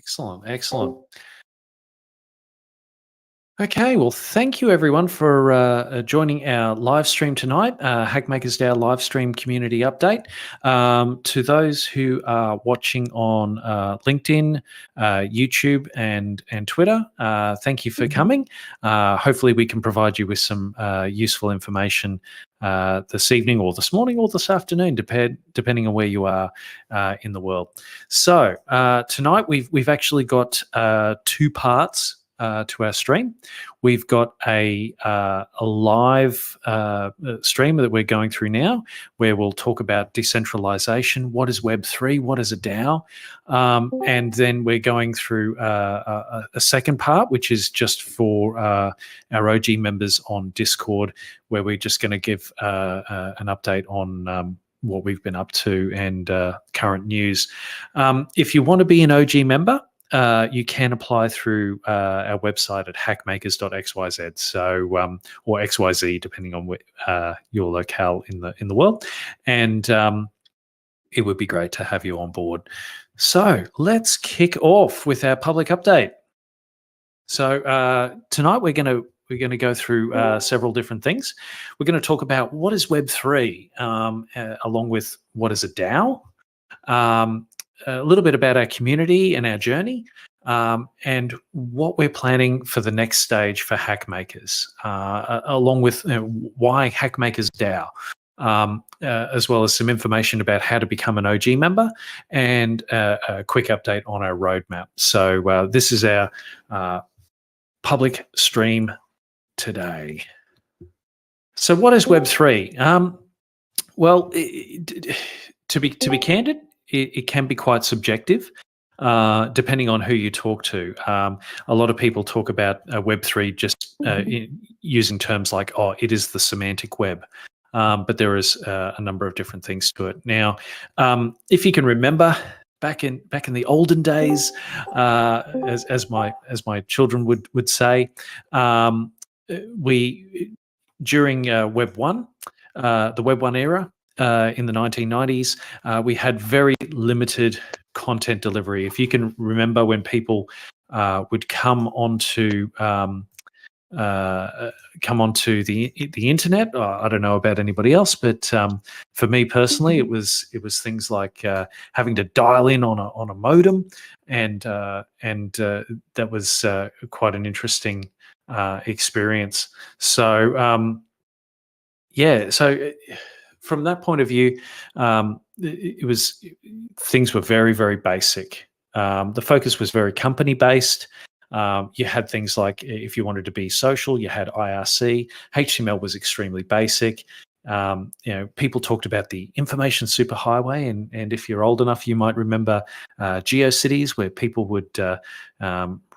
Excellent, excellent. Okay, well, thank you everyone for joining our live stream tonight, HackmakersDAO live stream community update. To those who are watching on LinkedIn, YouTube, and Twitter, thank you for coming. Hopefully, we can provide you with some useful information this evening, or this morning, or this afternoon, depending on where you are in the world. So tonight we've actually got 2 parts to our stream. We've got a live stream that we're going through now, where we'll talk about decentralisation. What is Web3? What is a DAO? And then we're going through a second part, which is just for our OG members on Discord, where we're just going to give an update on what we've been up to and current news. If you want to be an OG member, you can apply through our website at hackmakers.xyz, so or XYZ, depending on your locale in the world, and it would be great to have you on board. So let's kick off with our public update. So tonight we're going to go through several different things. We're going to talk about what is Web3, along with what is a DAO. A little bit about our community and our journey, and what we're planning for the next stage for Hackmakers, along with why HackmakersDAO, as well as some information about how to become an OG member, and a quick update on our roadmap. So this is our public stream today. So what is Web3? Well, to be candid, it can be quite subjective, depending on who you talk to. A lot of people talk about Web3 just using terms like, "Oh, it is the semantic web," but there is a number of different things to it. Now, if you can remember, back in the olden days, as my children would say, we during Web 1, the Web 1 era. In the 1990s, we had very limited content delivery. If you can remember, when people would come onto the internet, I don't know about anybody else, but for me personally, it was things like having to dial in on a modem, and that was quite an interesting experience. So so. From that point of view, things were very, very basic. The focus was very company based. You had things like, if you wanted to be social, you had IRC. HTML was extremely basic. People talked about the information superhighway, and if you're old enough, you might remember GeoCities, where people would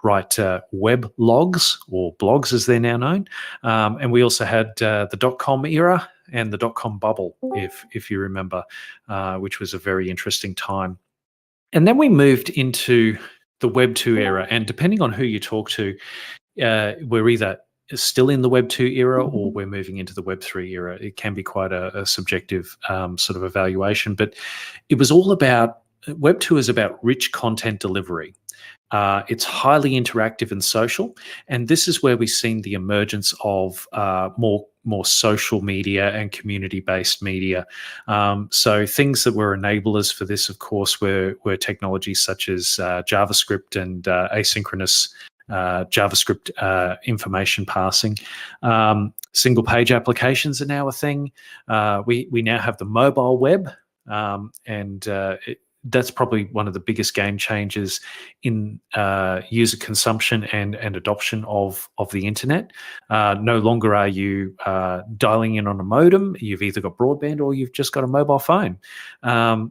write web logs, or blogs as they're now known. And we also had the .com era and the .com bubble, if you remember, which was a very interesting time. And then we moved into the Web 2 era, and depending on who you talk to, we're either still in the Web 2 era or we're moving into the Web 3 era. It can be quite a subjective sort of evaluation, but it was all about, Web 2 is about rich content delivery. It's highly interactive and social, and this is where we've seen the emergence of more social media and community-based media. So things that were enablers for this, of course, were technologies such as JavaScript and asynchronous JavaScript information passing. Single-page applications are now a thing. We now have the mobile web, and that's probably one of the biggest game changers in user consumption and adoption of the internet. No longer are you dialing in on a modem. You've either got broadband or you've just got a mobile phone,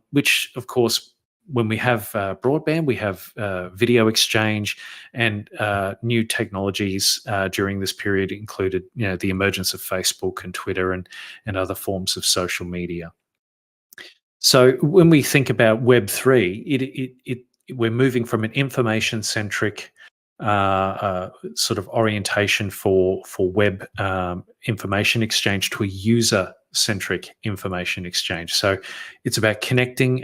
which, of course, when we have broadband, we have video exchange, and new technologies during this period included, the emergence of Facebook and Twitter and other forms of social media. So when we think about Web3, we're moving from an information-centric sort of orientation for web information exchange to a user-centric information exchange. So it's about connecting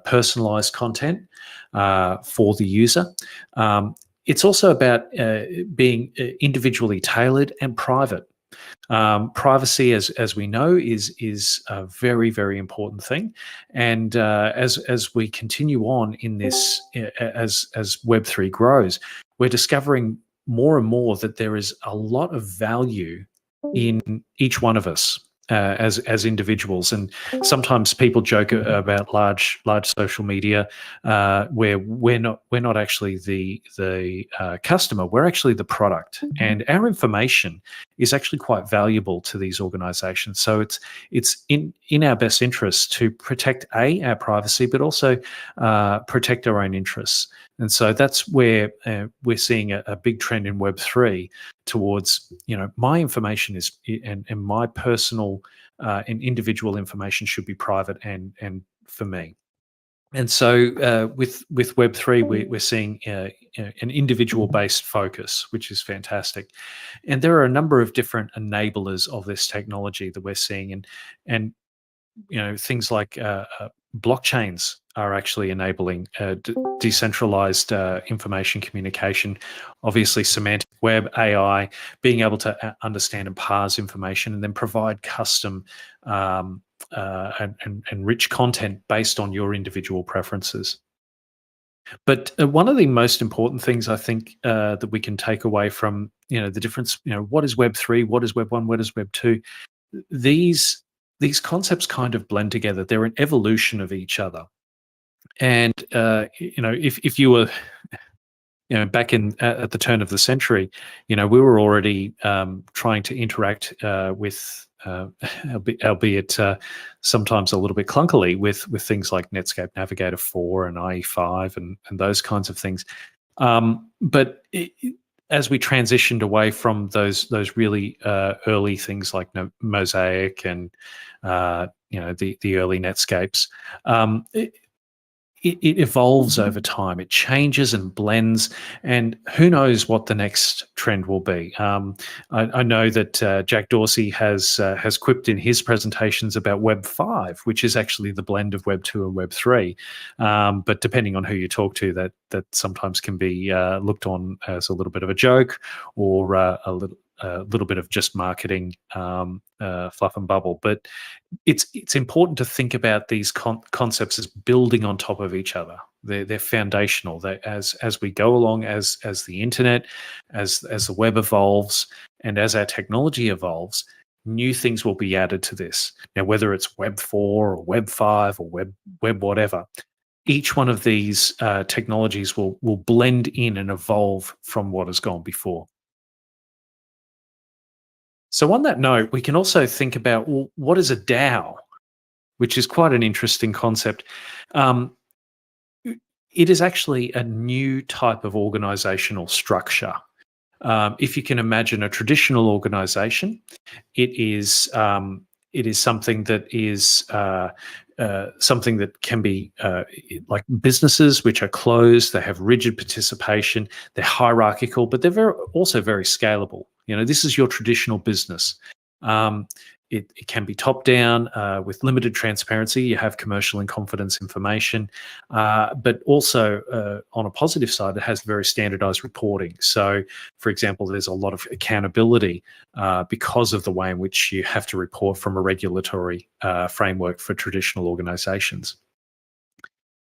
personalized content for the user. It's also about being individually tailored and private. Privacy, as we know, is a very, very important thing. And as we continue on in this, as Web3 grows, we're discovering more and more that there is a lot of value in each one of us as individuals. And sometimes people joke about large social media where we're not actually the customer, we're actually the product, and our information is actually quite valuable to these organizations. So it's in our best interest to protect our privacy, but also protect our own interests. And so that's where we're seeing a big trend in Web3 towards, my information is and my personal and individual information should be private and for me. And so with Web3, we're seeing an individual-based focus, which is fantastic. And there are a number of different enablers of this technology that we're seeing, and things like blockchains are actually enabling decentralized information communication. Obviously, semantic web, AI, being able to understand and parse information and then provide custom and rich content based on your individual preferences. But one of the most important things I think that we can take away from the difference, what is Web3, what is Web1, what is Web2? These concepts kind of blend together. They're an evolution of each other. And if you were back in at the turn of the century, we were already trying to interact with, albeit sometimes a little bit clunkily, with things like Netscape Navigator 4 and IE5 and those kinds of things. But as we transitioned away from those really early things like Mosaic and the early Netscapes, it evolves over time. It changes and blends, and who knows what the next trend will be. I know that Jack Dorsey has quipped in his presentations about Web 5, which is actually the blend of Web 2 and Web 3. But depending on who you talk to, that sometimes can be looked on as a little bit of a joke or a little bit of just marketing fluff and bubble. But it's important to think about these concepts as building on top of each other. They're foundational. That as we go along, as the internet, as the web evolves, and as our technology evolves, new things will be added to this. Now, whether it's Web 4 or Web 5 or web whatever, each one of these technologies will blend in and evolve from what has gone before. So on that note, we can also think about, well, what is a DAO, which is quite an interesting concept. It is actually a new type of organizational structure. If you can imagine a traditional organization, it is something that is something that can be like businesses which are closed. They have rigid participation. They're hierarchical, but they're also very scalable. This is your traditional business. It can be top down with limited transparency. You have commercial and confidence information, but also on a positive side, it has very standardized reporting. So, for example, there's a lot of accountability because of the way in which you have to report from a regulatory framework for traditional organizations.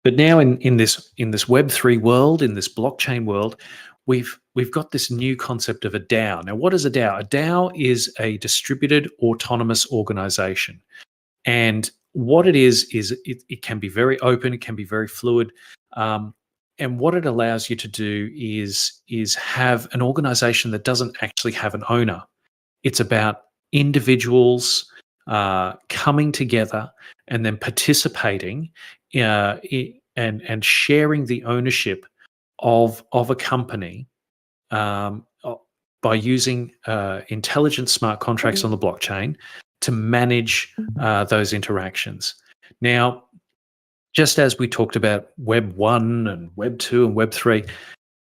But now in this Web3 world, in this blockchain world, we've got this new concept of a DAO. Now, what is a DAO? A DAO is a distributed autonomous organization. And what it is it can be very open, it can be very fluid. And what it allows you to do is have an organization that doesn't actually have an owner. It's about individuals coming together and then participating and sharing the ownership of a company by using intelligent smart contracts on the blockchain to manage those interactions. Now, just as we talked about Web 1 and Web 2 and Web 3,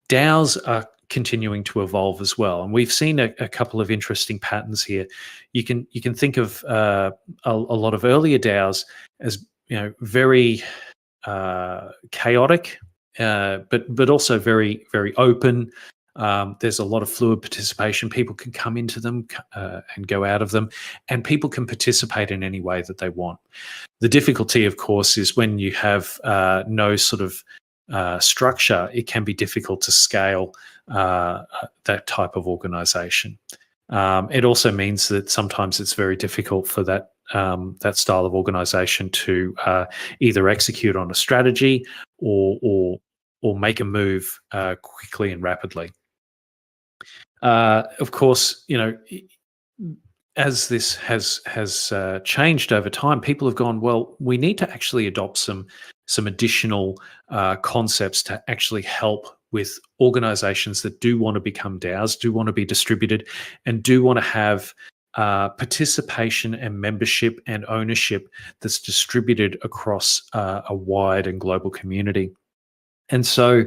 DAOs continuing to evolve as well. And we've seen a couple of interesting patterns here. You can think of a lot of earlier DAOs as very chaotic, but also very very open. There's a lot of fluid participation. People can come into them and go out of them, and people can participate in any way that they want. The difficulty, of course, is when you have no sort of structure, it can be difficult to scale that type of organization. It also means that sometimes it's very difficult for that style of organization to either execute on a strategy or make a move quickly and rapidly. Of course, as this has changed over time, people have gone, well, we need to actually adopt some additional concepts to actually help with organizations that do want to become DAOs, do want to be distributed, and do want to have participation and membership and ownership that's distributed across a wide and global community. And so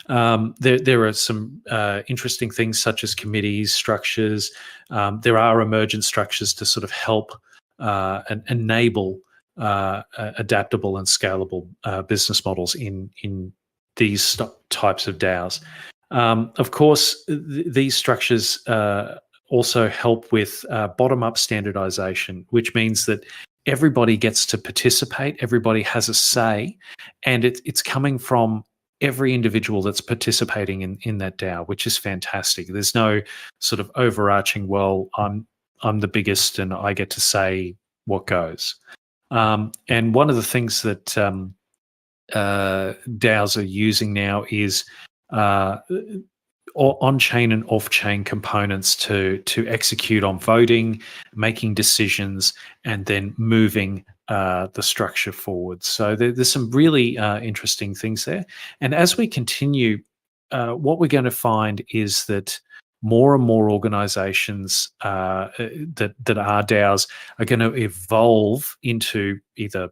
there are some interesting things such as committees, structures. There are emergent structures to sort of help and enable adaptable and scalable business models in these types of DAOs. Of course, these structures also help with bottom-up standardization, which means that everybody gets to participate, everybody has a say, and it's coming from every individual that's participating in that DAO, which is fantastic. There's no sort of overarching, well, I'm the biggest and I get to say what goes. And one of the things that DAOs are using now is on-chain and off-chain components to execute on voting, making decisions, and then moving the structure forward. So there's some really interesting things there. And as we continue, what we're going to find is that more and more organizations that are DAOs are going to evolve into either,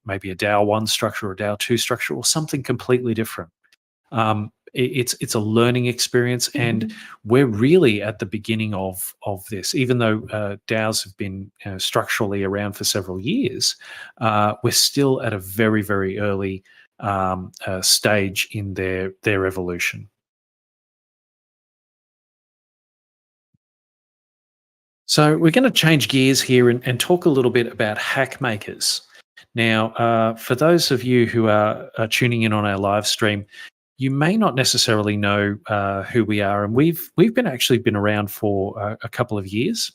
maybe a DAO 1 structure or a DAO 2 structure or something completely different. It's a learning experience, and we're really at the beginning of this. Even though DAOs have been structurally around for several years, we're still at a very, very early stage in their evolution. So we're going to change gears here and talk a little bit about Hackmakers. Now, for those of you who are tuning in on our live stream, you may not necessarily know who we are, and we've been around for a couple of years.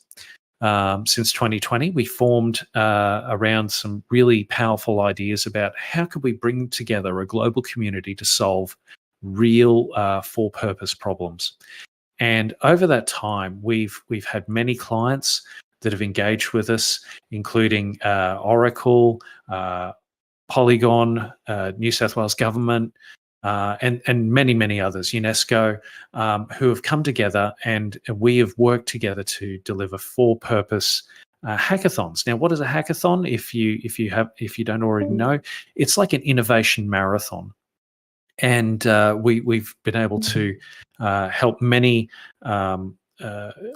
Since 2020, we formed around some really powerful ideas about how could we bring together a global community to solve real for-purpose problems. And over that time, we've had many clients that have engaged with us, including Oracle, Polygon, New South Wales Government, and many, many others, UNESCO, who have come together, and we have worked together to deliver for-purpose hackathons. Now, what is a hackathon? If you don't already know, it's like an innovation marathon. And we've been able to help many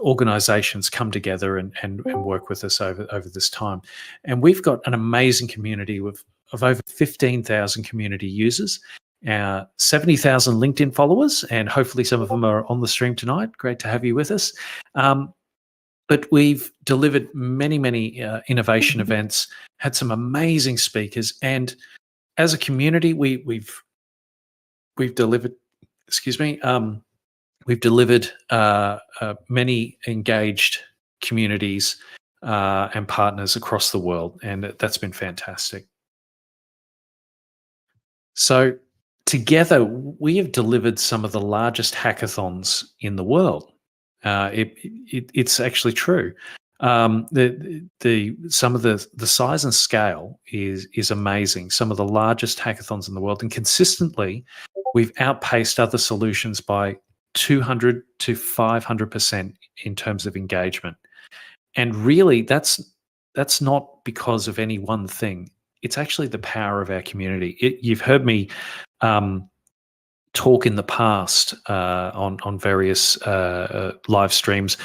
organizations come together and work with us over this time. And we've got an amazing community of over 15,000 community users, 70,000 LinkedIn followers, and hopefully some of them are on the stream tonight. Great to have you with us. But we've delivered many innovation events, had some amazing speakers, and as a community, we've delivered, we've delivered many engaged communities and partners across the world, and that's been fantastic. So together, we have delivered some of the largest hackathons in the world. It's actually true. Some of the size and scale is amazing. Some of the largest hackathons in the world, and consistently, we've outpaced other solutions by 200 to 500% in terms of engagement. And really, that's not because of any one thing. It's actually the power of our community. You've heard me talk in the past on various live streams,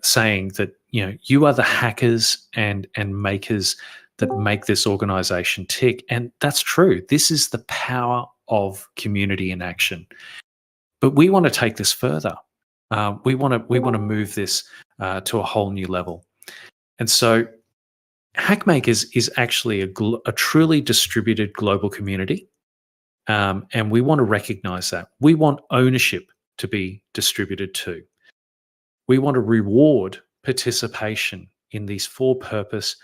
saying that you are the hackers and makers that make this organization tick, and that's true. This is the power of community in action. But we want to take this further. We want to move this to a whole new level, and so Hackmakers is actually a truly distributed global community. And we want to recognize that. We want ownership to be distributed too. We want to reward participation in these for-purpose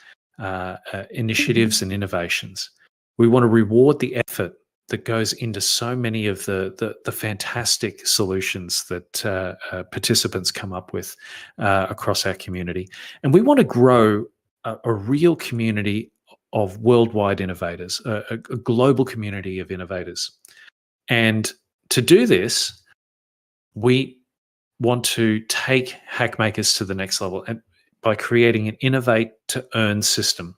initiatives and innovations. We want to reward the effort that goes into so many of the fantastic solutions that participants come up with across our community. And we want to grow a real community of worldwide innovators, a global community of innovators. And to do this, we want to take Hackmakers to the next level, and by creating an innovate to earn system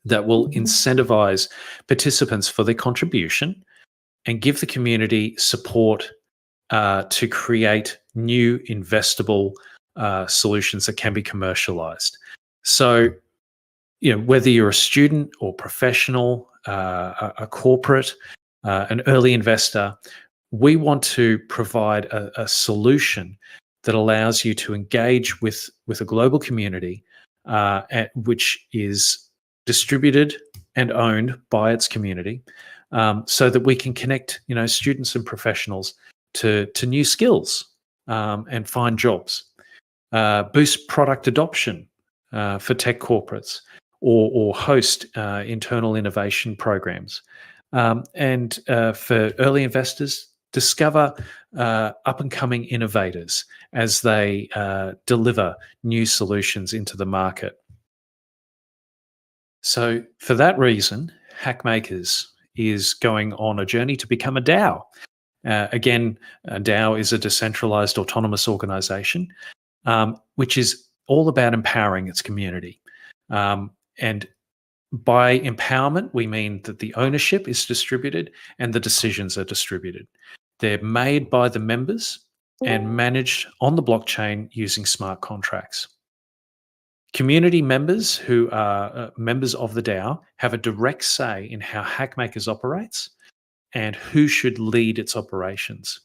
that will incentivize participants for their contribution and give the community support to create new investable solutions that can be commercialized. So, whether you're a student or professional, a corporate, an early investor, we want to provide a solution that allows you to engage with a global community, which is distributed and owned by its community, so that we can connect, students and professionals to new skills and find jobs, boost product adoption for tech corporates, or host internal innovation programs. And for early investors, discover up-and-coming innovators as they deliver new solutions into the market. So for that reason, Hackmakers is going on a journey to become a DAO. Again, a DAO is a decentralized autonomous organization, which is all about empowering its community. And by empowerment, we mean that the ownership is distributed and the decisions are distributed. They're made by the members and managed on the blockchain using smart contracts. Community members who are members of the DAO have a direct say in how Hackmakers operates and who should lead its operations.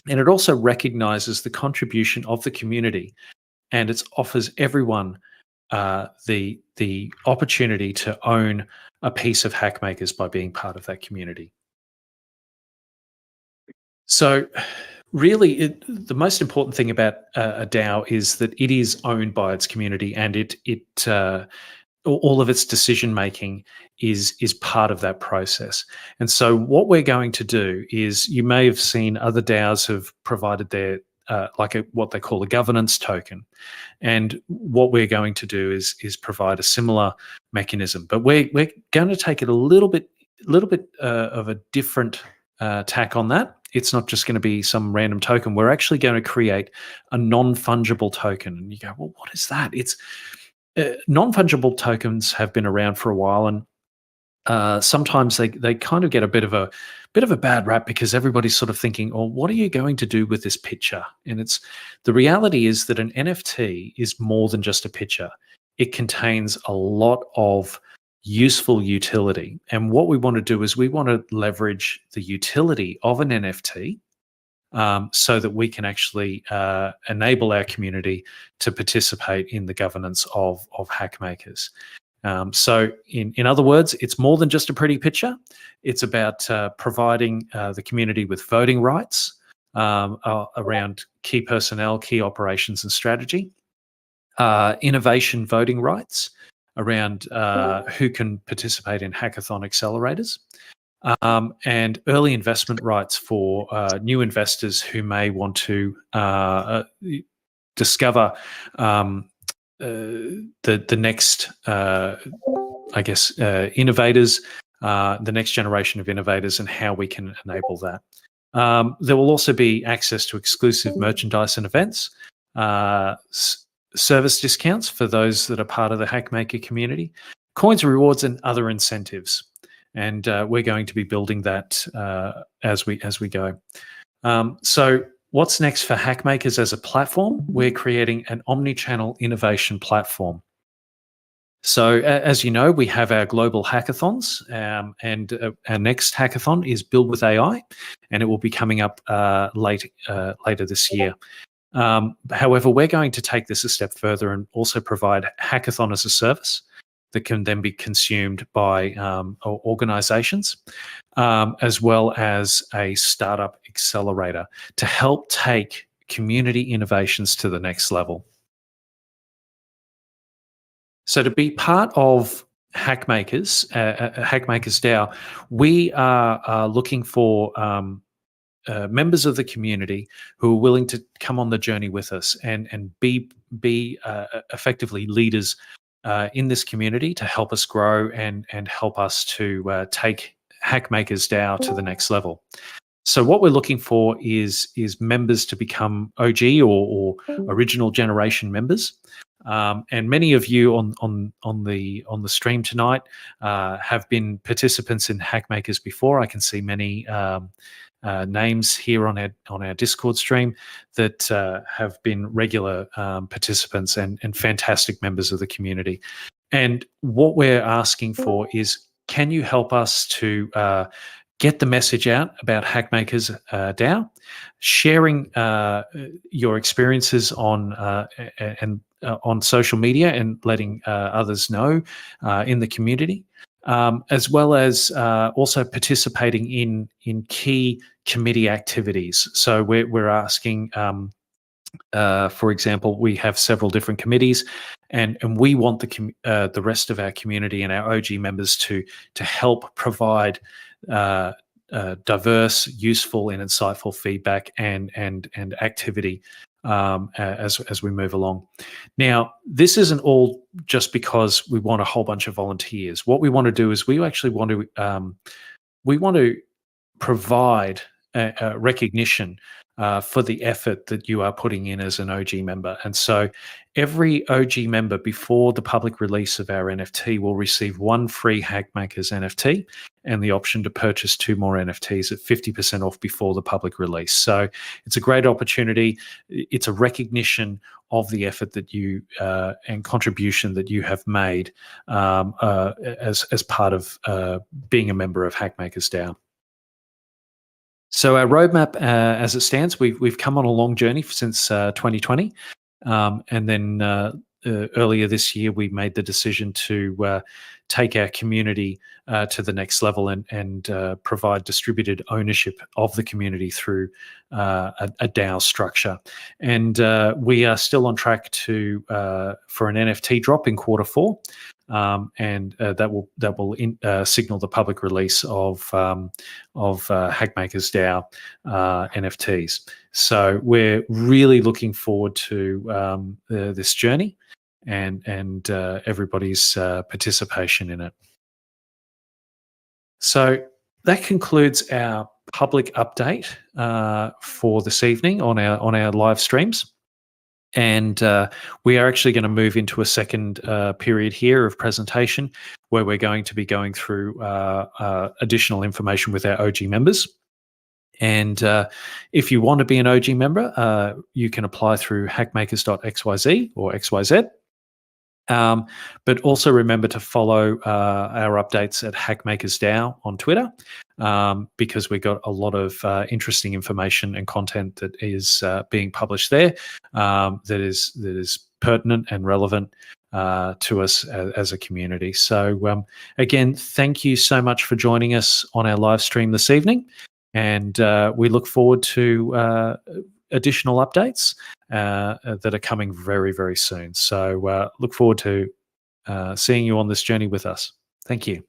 And it also recognizes the contribution of the community, and it offers everyone the opportunity to own a piece of Hackmakers by being part of that community. So really, the most important thing about a DAO is that it is owned by its community, and all of its decision making is part of that process. And so what we're going to do is, you may have seen other DAOs have provided their what they call a governance token. And what we're going to do is provide a similar mechanism, but we're going to take it a little bit of a different tack on that. It's not just going to be some random token. We're actually going to create a non-fungible token. And you go, well, what is that? It's non-fungible tokens have been around for a while, and sometimes they kind of get a bit of a bad rap because everybody's sort of thinking, oh, what are you going to do with this picture? And the reality is that an NFT is more than just a picture. It contains a lot of useful utility. And what we want to do is we want to leverage the utility of an NFT so that we can actually enable our community to participate in the governance of Hackmakers. So in other words, it's more than just a pretty picture. It's about providing the community with voting rights around key personnel, key operations and strategy, innovation voting rights around who can participate in hackathon accelerators, and early investment rights for new investors who may want to discover the next, innovators, the next generation of innovators, and how we can enable that. There will also be access to exclusive merchandise and events, service discounts for those that are part of the Hackmaker community, coins, rewards, and other incentives. and we're going to be building that as we go. So what's next for Hackmakers as a platform? We're creating an omni-channel innovation platform. So as you know, we have our global hackathons, and our next hackathon is Build with AI, and it will be coming up later this year. However, we're going to take this a step further and also provide hackathon as a service that can then be consumed by organizations, as well as a startup accelerator to help take community innovations to the next level. So to be part of Hackmakers, HackmakersDAO, we are looking for members of the community who are willing to come on the journey with us and be effectively leaders in this community to help us grow and help us to take HackmakersDAO to the next level. So what we're looking for is members to become OG or original generation members. And many of you on the stream tonight have been participants in Hackmakers before. I can see many names here on our Discord stream that have been regular participants and fantastic members of the community. And what we're asking for is, can you help us to get the message out about Hackmakers DAO, sharing your experiences on social media and letting others know in the community, as well as also participating in key committee activities. So we're asking, for example, we have several different committees, and we want the rest of our community and our OG members to help provide diverse, useful, and insightful feedback and activity as we move along. Now, this isn't all just because we want a whole bunch of volunteers. What we want to do is we actually want to provide a recognition for the effort that you are putting in as an OG member. And so every OG member before the public release of our NFT will receive one free Hackmakers NFT and the option to purchase 2 more NFTs at 50% off before the public release. So it's a great opportunity. It's a recognition of the effort that you and contribution that you have made as part of being a member of Hackmakers DAO. So our roadmap, as it stands, we've come on a long journey since 2020, and then earlier this year we made the decision to take our community to the next level and provide distributed ownership of the community through a DAO structure. And we are still on track for an NFT drop in Q4. And that will signal the public release of Hackmakers DAO NFTs. So we're really looking forward to this journey and everybody's participation in it. So that concludes our public update for this evening on our live streams. And we are actually going to move into a second period here of presentation where we're going to be going through additional information with our OG members. And if you want to be an OG member, you can apply through hackmakers.xyz or XYZ. But also remember to follow our updates at HackmakersDAO on Twitter, because we've got a lot of interesting information and content that is being published there that is pertinent and relevant to us as a community. So again, thank you so much for joining us on our live stream this evening, and we look forward to additional updates that are coming very, very soon. So look forward to seeing you on this journey with us. Thank you.